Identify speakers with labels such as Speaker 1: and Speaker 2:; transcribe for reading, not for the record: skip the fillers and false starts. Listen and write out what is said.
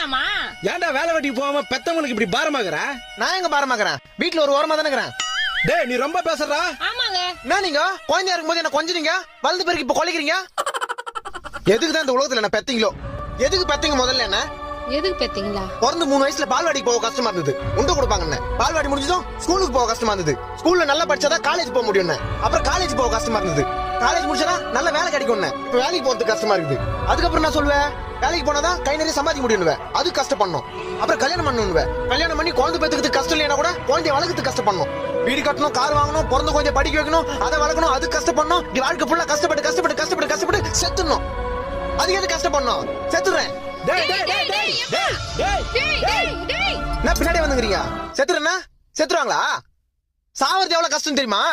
Speaker 1: வேணாமா?
Speaker 2: ஏன்டா வேலை வெட்டிக்கு போகாம பெத்தவங்களுக்கு இப்படி பாரமாக்குற?
Speaker 3: நான் எங்க பாரமாக்குறேன்? வீட்டுல ஒரு ஓரமா தானே இருக்கிறேன்.
Speaker 2: டேய் நீ ரொம்ப பேசுறா.
Speaker 1: ஆமாங்க.
Speaker 3: என்ன நீங்க குழந்தையா இருக்கும்போது என்ன கொஞ்சீங்க, வளர்ந்த பிறகு இப்ப கொலைக்கிறீங்க? எதுக்கு தான் இந்த உலகத்துல என்ன பெத்தீங்களோ? எதுக்கு பெத்தீங்க முதல்ல? என்ன
Speaker 1: எதுக்கு பெத்தீங்களா?
Speaker 3: பிறந்து 3 வயசுல பால்வாடிக்கு போக கஷ்டமா இருந்தது, உண்டு கொடுப்பாங்க. பால்வாடி முடிஞ்சதும் ஸ்கூலுக்கு போக கஷ்டமா இருந்தது, ஸ்கூல்ல நல்லா படிச்சாதான் காலேஜ் போக முடியும். அப்புறம் காலேஜ் போக கஷ்டமா இருந்தது, காலேஜ் முடிச்சா நல்ல வேலை கிடைக்கும். இப்ப வேலைக்கு போறதுக்கு கஷ்டமா இருக்குது. அதுக்கப்புறம் நான் சொல்லுவேன், வேலைக்கு போனாதான் கை நிறைய சம்பாதிக்க முடியும், அது கஷ்டப்படணும். அப்புறம் கல்யாணம் பண்ணணும், கல்யாணம் பண்ணி குழந்தை பெத்துக்கிறதுக்கு கஷ்டம் இல்லைன்னா கூட குழந்தைய வளர்க்கறதுக்கு கஷ்டப்படணும். வீடு கட்டணும், கார் வாங்கணும், பிறந்த கொஞ்சம் படிக்க வைக்கணும், அதை வளர்க்கணும், அது கஷ்டப்படணும். வாழ்க்கை ஃபுல்லா கஷ்டப்பட்டு கஷ்டப்பட்டு கஷ்டப்பட்டு கஷ்டப்பட்டு செத்துணும். அது எது கஷ்டப்படணும்? செத்துறேன். நான் பின்னாடி வந்துக்கிறீங்க. செத்துறேன்னா செத்துருவாங்களா? சாவறது எவ்வளவு கஷ்டம் தெரியுமா?